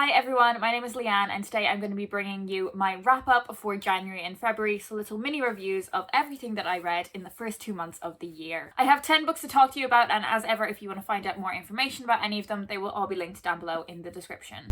Hi everyone, my name is Leanne and today I'm going to be bringing you my wrap up for January and February, so little mini reviews of everything that I read in the first 2 months of the year. I have 10 books to talk to you about, and as ever, if you want to find out more information about any of them, they will all be linked down below in the description.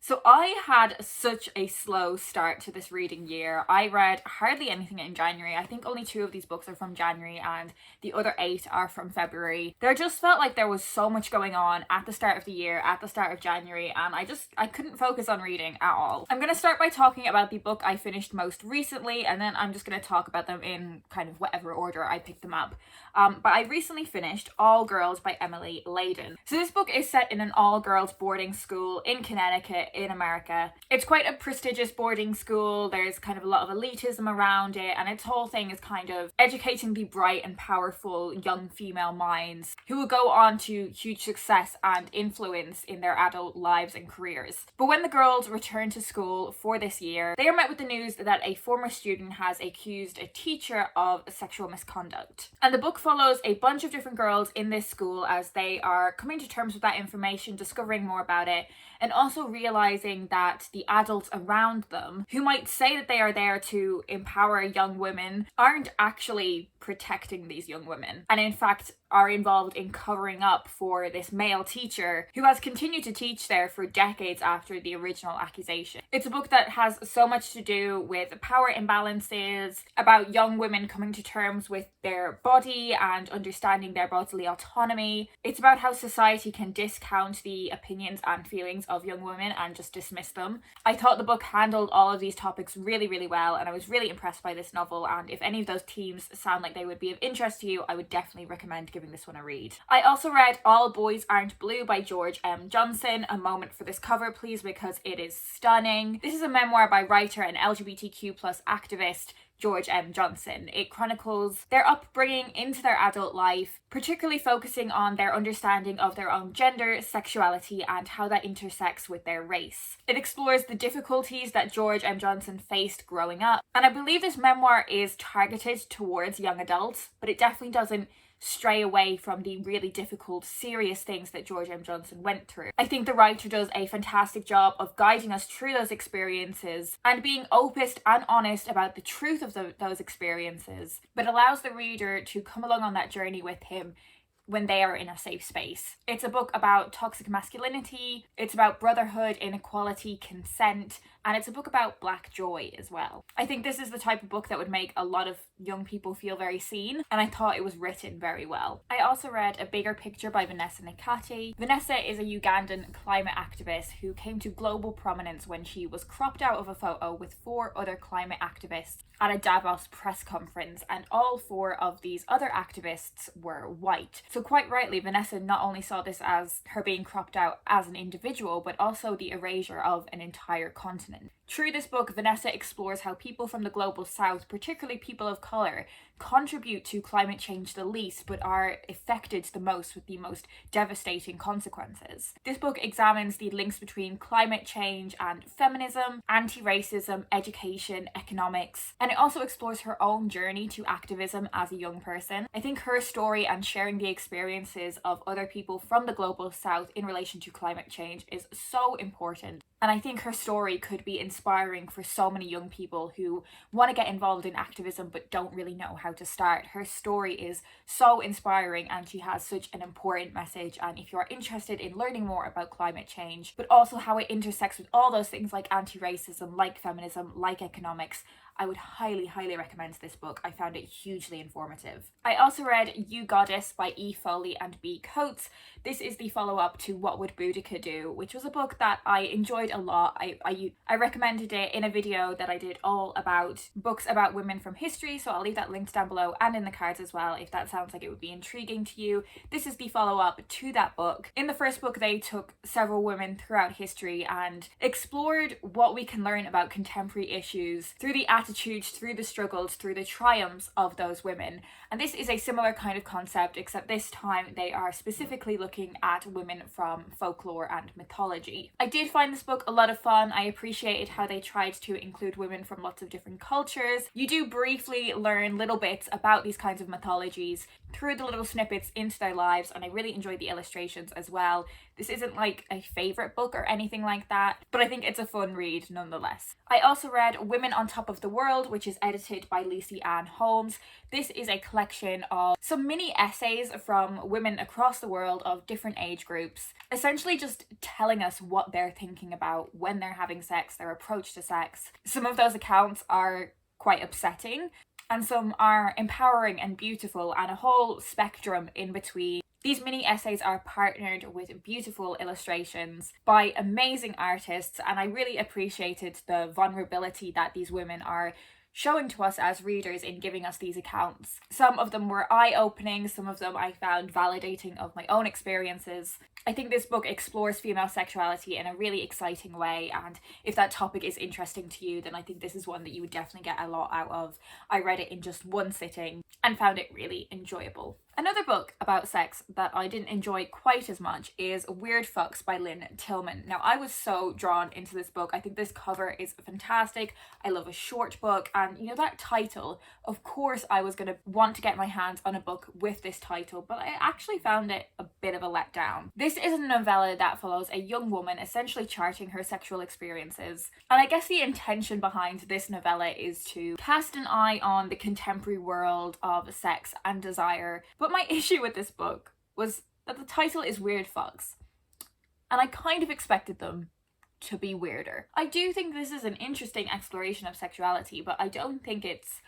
So I had such a slow start to this reading year. I read hardly anything in January. I think only 2 of these books are from January and the other 8 are from February. There just felt like there was so much going on at the start of the year, at the start of January, and I couldn't focus on reading at all. I'm going to start by talking about the book I finished most recently, and then I'm just going to talk about them in kind of whatever order I picked them up. But I recently finished All Girls by Emily Layden. So this book is set in an all-girls boarding school in Connecticut in America. It's quite a prestigious boarding school. There's kind of a lot of elitism around it, and its whole thing is kind of educating the bright and powerful young female minds who will go on to huge success and influence in their adult lives and careers. But when the girls return to school for this year, they are met with the news that a former student has accused a teacher of sexual misconduct. And the book follows a bunch of different girls in this school as they are coming to terms with that information, discovering more about it, and also realizing that the adults around them, who might say that they are there to empower young women, aren't actually protecting these young women, and in fact are involved in covering up for this male teacher who has continued to teach there for decades after the original accusation. It's a book that has so much to do with power imbalances, about young women coming to terms with their body and understanding their bodily autonomy. It's about how society can discount the opinions and feelings of young women and just dismiss them. I thought the book handled all of these topics really, really well, and I was really impressed by this novel, and if any of those themes sound like they would be of interest to you, I would definitely recommend giving this one a read. I also read All Boys Aren't Blue by George M. Johnson. A moment for this cover, please, because it is stunning. This is a memoir by writer and LGBTQ+ activist George M. Johnson. It chronicles their upbringing into their adult life, particularly focusing on their understanding of their own gender, sexuality, and how that intersects with their race. It explores the difficulties that George M. Johnson faced growing up, and I believe this memoir is targeted towards young adults, but it definitely doesn't stray away from the really difficult, serious things that George M. Johnson went through. I think the writer does a fantastic job of guiding us through those experiences and being open and honest about the truth of those experiences, but allows the reader to come along on that journey with him when they are in a safe space. It's a book about toxic masculinity, it's about brotherhood, inequality, consent, and it's a book about Black joy as well. I think this is the type of book that would make a lot of young people feel very seen, and I thought it was written very well. I also read A Bigger Picture by Vanessa Nakati. Vanessa is a Ugandan climate activist who came to global prominence when she was cropped out of a photo with 4 other climate activists at a Davos press conference, and all 4 of these other activists were white. So quite rightly, Vanessa not only saw this as her being cropped out as an individual, but also the erasure of an entire continent. Through this book, Vanessa explores how people from the global south, particularly people of colour, contribute to climate change the least, but are affected the most with the most devastating consequences. This book examines the links between climate change and feminism, anti-racism, education, economics, and it also explores her own journey to activism as a young person. I think her story and sharing the experiences of other people from the global south in relation to climate change is so important. And I think her story could be inspiring for so many young people who want to get involved in activism but don't really know how to start. Her story is so inspiring and she has such an important message. And if you are interested in learning more about climate change, but also how it intersects with all those things like anti-racism, like feminism, like economics, I would highly, highly recommend this book. I found it hugely informative. I also read You Goddess by E. Foley and B. Coates. This is the follow-up to What Would Boudica Do, which was a book that I enjoyed a lot. I recommended it in a video that I did all about books about women from history, so I'll leave that linked down below and in the cards as well if that sounds like it would be intriguing to you. This is the follow-up to that book. In the first book, they took several women throughout history and explored what we can learn about contemporary issues through the attitudes, through the struggles, through the triumphs of those women. And this is a similar kind of concept, except this time they are specifically looking at women from folklore and mythology. I did find this book a lot of fun. I appreciated how they tried to include women from lots of different cultures. You do briefly learn little bits about these kinds of mythologies threw the little snippets into their lives, and I really enjoyed the illustrations as well. This isn't like a favourite book or anything like that, but I think it's a fun read nonetheless. I also read Women on Top of the World, which is edited by Lucy Ann Holmes. This is a collection of some mini essays from women across the world of different age groups, essentially just telling us what they're thinking about when they're having sex, their approach to sex. Some of those accounts are quite upsetting, and some are empowering and beautiful, and a whole spectrum in between. These mini essays are partnered with beautiful illustrations by amazing artists, and I really appreciated the vulnerability that these women are showing to us as readers in giving us these accounts. Some of them were eye-opening, some of them I found validating of my own experiences. I think this book explores female sexuality in a really exciting way, and if that topic is interesting to you, then I think this is one that you would definitely get a lot out of. I read it in just one sitting and found it really enjoyable. Another book about sex that I didn't enjoy quite as much is Weird Fucks by Lynn Tillman. Now, I was so drawn into this book. I think this cover is fantastic. I love a short book, and you know, that title, of course I was going to want to get my hands on a book with this title, but I actually found it a bit of a letdown. This is a novella that follows a young woman essentially charting her sexual experiences, and I guess the intention behind this novella is to cast an eye on the contemporary world of sex and desire. But my issue with this book was that the title is Weird Fucks, and I kind of expected them to be weirder. I do think this is an interesting exploration of sexuality, but I don't think it's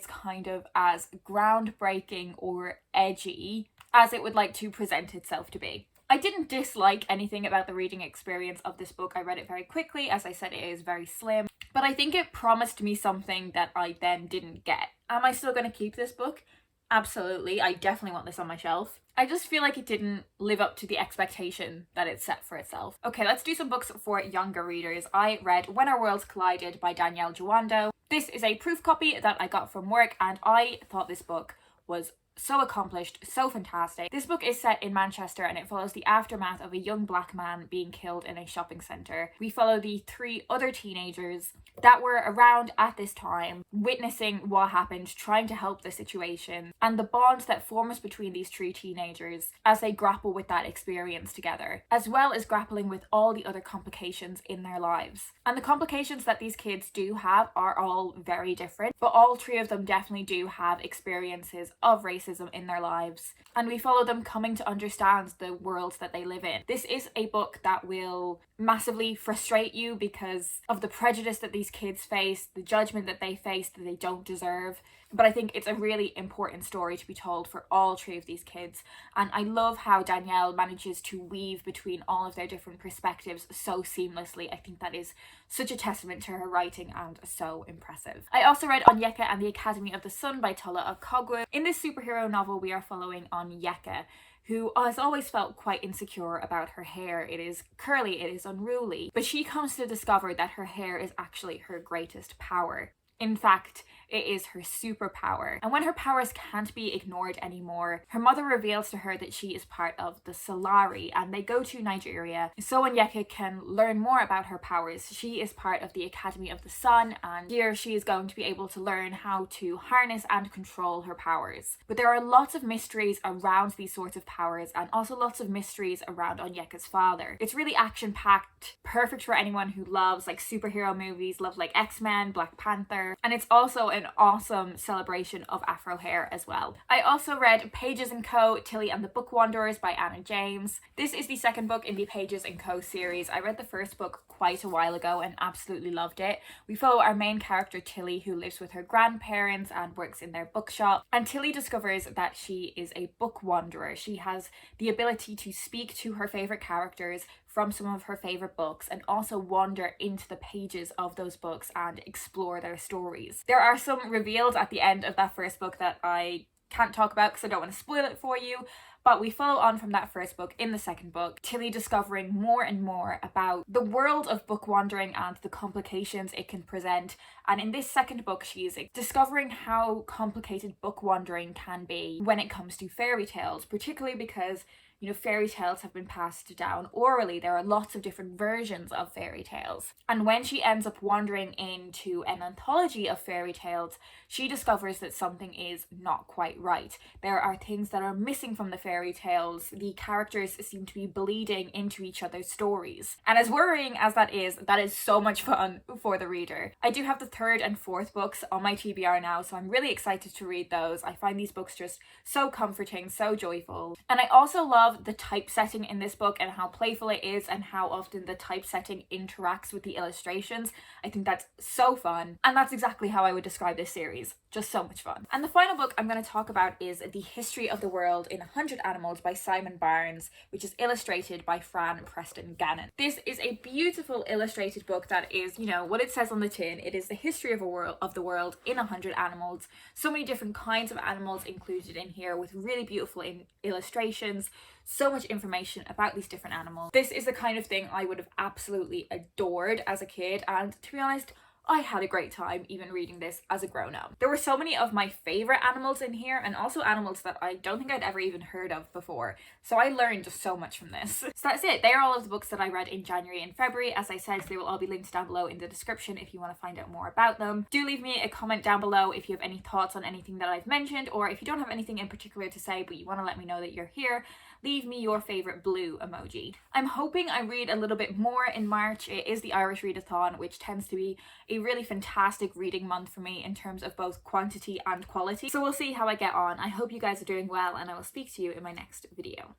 kind of as groundbreaking or edgy as it would like to present itself to be. I didn't dislike anything about the reading experience of this book. I read it very quickly. As I said, it is very slim, but I think it promised me something that I then didn't get. Am I still going to keep this book? Absolutely. I definitely want this on my shelf. I just feel like it didn't live up to the expectation that it set for itself. Okay, let's do some books for younger readers. I read When Our Worlds Collided by Danielle Jawando. This is a proof copy that I got from work, and I thought this book was so accomplished, so fantastic. This book is set in Manchester, and it follows the aftermath of a young black man being killed in a shopping centre. We follow the 3 other teenagers that were around at this time, witnessing what happened, trying to help the situation, and the bond that forms between these 3 teenagers as they grapple with that experience together, as well as grappling with all the other complications in their lives. And the complications that these kids do have are all very different, but all 3 of them definitely do have experiences of racism in their lives, and we follow them coming to understand the world that they live in. This is a book that will massively frustrate you because of the prejudice that these kids face, the judgment that they face that they don't deserve. But I think it's a really important story to be told for all 3 of these kids. And I love how Danielle manages to weave between all of their different perspectives so seamlessly. I think that is such a testament to her writing and so impressive. I also read On Yeka and the Academy of the Sun by Tola Okogwu. In this superhero novel, we are following on Yeka, who has always felt quite insecure about her hair. It is curly, it is unruly, but she comes to discover that her hair is actually her greatest power. In fact, it is her superpower. And when her powers can't be ignored anymore, her mother reveals to her that she is part of the Solari, and they go to Nigeria so Yeka can learn more about her powers. She is part of the Academy of the Sun, and here she is going to be able to learn how to harness and control her powers. But there are lots of mysteries around these sorts of powers, and also lots of mysteries around Onyeka's father. It's really action-packed, perfect for anyone who loves like superhero movies, loves like X-Men, Black Panther, and it's also an awesome celebration of Afro hair as well. I also read Pages & Co. Tilly and the Book Wanderers by Anna James. This is the second book in the Pages & Co. series. I read the first book quite a while ago and absolutely loved it. We follow our main character Tilly, who lives with her grandparents and works in their bookshop. And Tilly discovers that she is a book wanderer. She has the ability to speak to her favourite characters from some of her favourite books and also wander into the pages of those books and explore their stories. There are some reveals at the end of that first book that I can't talk about because I don't want to spoil it for you, But we follow on from that first book in the second book, Tilly discovering more and more about the world of book wandering and the complications it can present. And in this second book, she is discovering how complicated book wandering can be when it comes to fairy tales, particularly because fairy tales have been passed down orally. There are lots of different versions of fairy tales. And when she ends up wandering into an anthology of fairy tales, she discovers that something is not quite right. There are things that are missing from the fairy tales. The characters seem to be bleeding into each other's stories. And as worrying as that is so much fun for the reader. I do have the third and fourth books on my TBR now, so I'm really excited to read those. I find these books just so comforting, so joyful. And I also love the typesetting in this book and how playful it is and how often the typesetting interacts with the illustrations. I think that's so fun, and that's exactly how I would describe this series. Just so much fun. And the final book I'm going to talk about is The History of the World in 100 Animals by Simon Barnes, which is illustrated by Fran Preston Gannon. This is a beautiful illustrated book that is, what it says on the tin. It is the history of the world in 100 animals. So many different kinds of animals included in here with really beautiful illustrations. So much information about these different animals. This is the kind of thing I would have absolutely adored as a kid, and to be honest, I had a great time even reading this as a grown-up. There were so many of my favorite animals in here, and also animals that I don't think I'd ever even heard of before. So I learned just so much from this. So that's it. They are all of the books that I read in January and February. As I said, they will all be linked down below in the description if you want to find out more about them. Do leave me a comment down below if you have any thoughts on anything that I've mentioned, or if you don't have anything in particular to say but you want to let me know that you're here, leave me your favorite blue emoji. I'm hoping I read a little bit more in March. It is the Irish Readathon, which tends to be a really fantastic reading month for me in terms of both quantity and quality. So we'll see how I get on. I hope you guys are doing well, and I will speak to you in my next video.